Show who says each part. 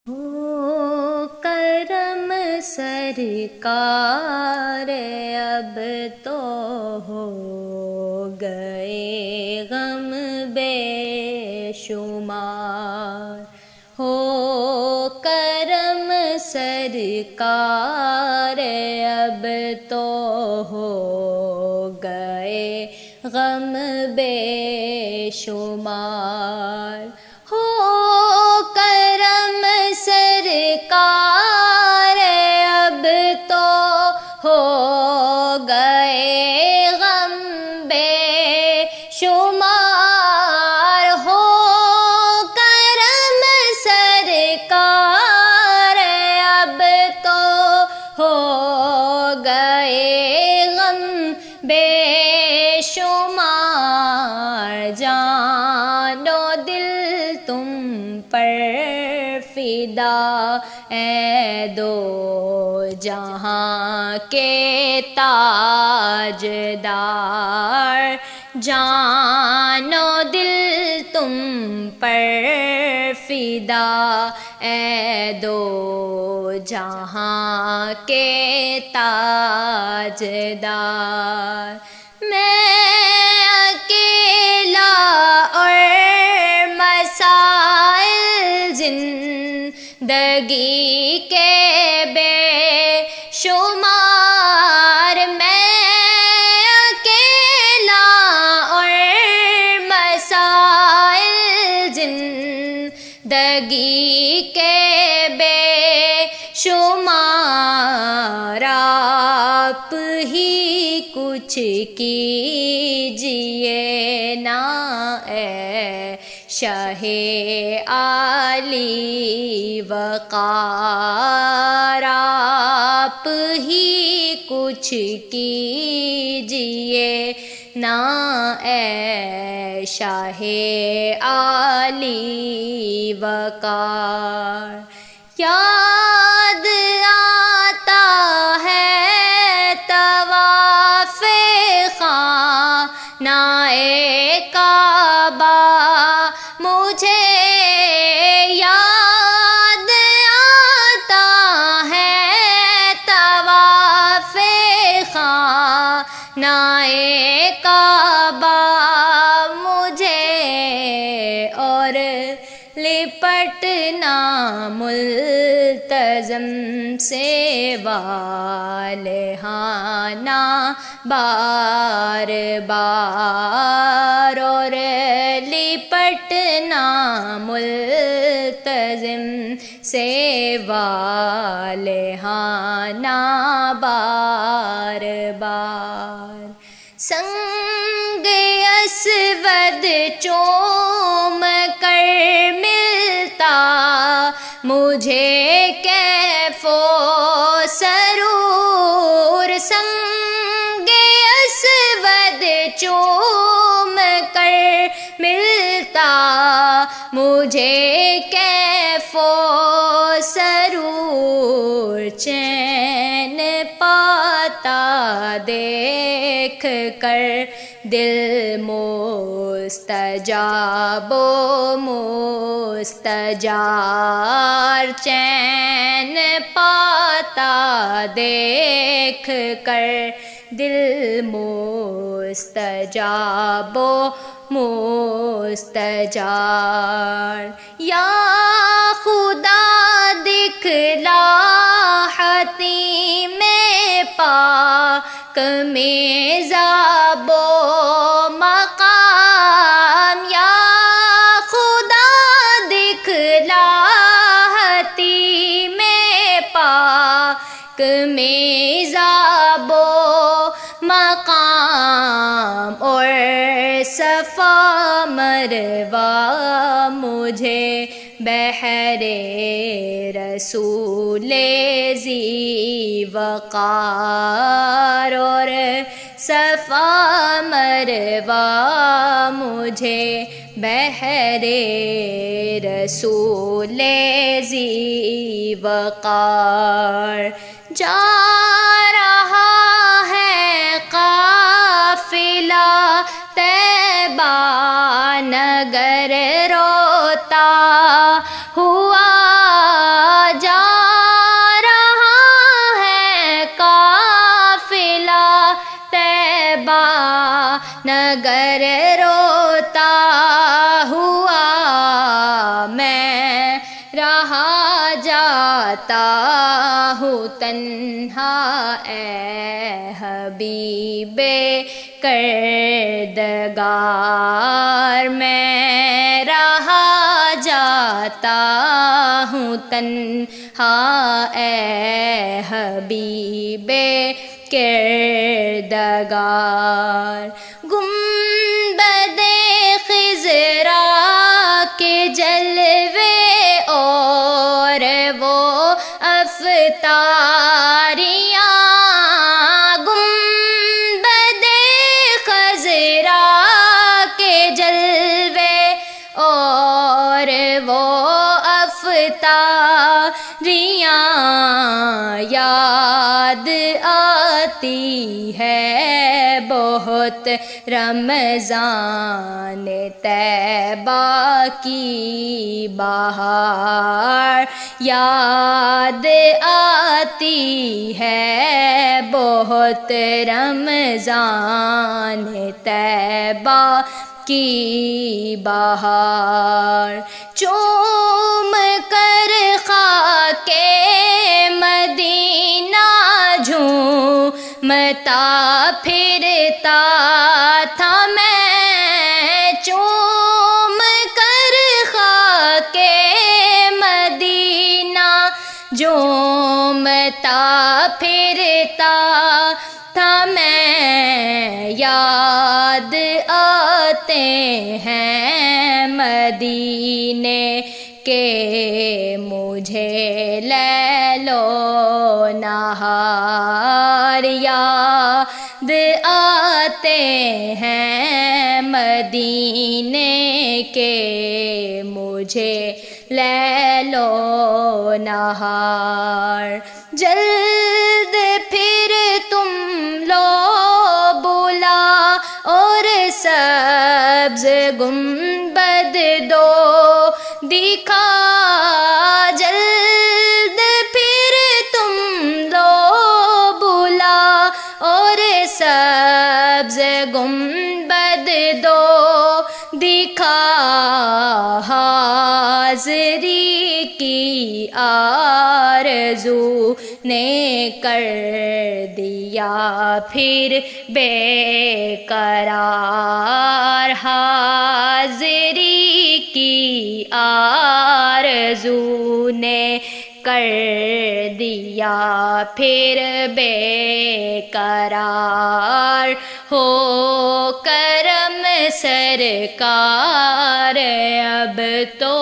Speaker 1: ہو کرم سرکار اب تو ہو گئے غم بے شمار، ہو کرم سرکار اب تو ہو گئے غم بے شمار، ہو کرم سرکار اب تو ہو گئے غم بے شمار، ہو کرم سرکار اب تو ہو گئے غم بے شمار، جان و دل تم پر فدا اے دو جہاں کے تاجدار، جان و دل تم پر فدا اے دو جہاں کے تاجدار، میں اکیلا اور مسائل زندگی کے بے شمار، میں اکیلا اور مسائل زندگی کے بے شمار، آپ ہی کچھ کیجئے نا اے شاہ عالی وقار، آپ ہی کچھ کیجئے نا اے شاہ عالی وقار، یاد آتا ہے طواف خانہ کعبہ مجھے، یاد آتا ہے طواف خانہ کعبہ مجھے، اور لپٹنا ملتزم سے والہانہ بار بار، اور لپٹنا ملتزم سے والہانہ بار بار، سنگ اسود چوم کر ملتا مجھے کیف و سرور، سنگ اسود چوم کر ملتا مجھے کیف و سرور، چین پاتا دیکھ کر دل مستجاب و مستجار، چین پاتا دیکھ کر دل مستجاب و مستجار، یا خدا دکھلا حتیم پاک میں ذاب و مقام، یا خدا دکھلا حتیم پاک میں ذاب و مقام، اور صفا مروہ مجھے بحر رسول ذی وقار، اور صفا مروہ مجھے بحر رسول ذی وقار، جا رہا ہے قافلہ طیبہ نگر روتا ہوا جاتا ہوں تنہا اے حبیب کردگار، میں رہا جاتا ہوں تنہا اے حبیب کردگار۔ گنبد خضرا کے جلوے اور وہ افطاریاں، گنبد خضرا کے جلوے اور وہ افطاریاں یاد آتی ہے بہت رمضان طیبہ کی بہار، یاد آتی ہے بہت رمضان طیبہ کی بہار۔ چوم کر خاک مدینہ جھومتا پھرتا تھا میں، چوم کر خاک مدینہ جھومتا پھرتا تھا میں، یاد آتے ہیں مدینے کے مجھے لیل و نہار، یاد آتے ہیں مدینے کے مجھے لیل و نہار۔ جلد پھر تم لو بلا اور سبز گنبد دو دکھا، جلد پھر تم لو بلا اور سبز گنبد دو دکھا، حاضری کی آرزو نے کر دیا پھر بے قرار، حاضری کی آرزو نے کر دیا پھر بے قرار، ہو کرم سرکار اب تو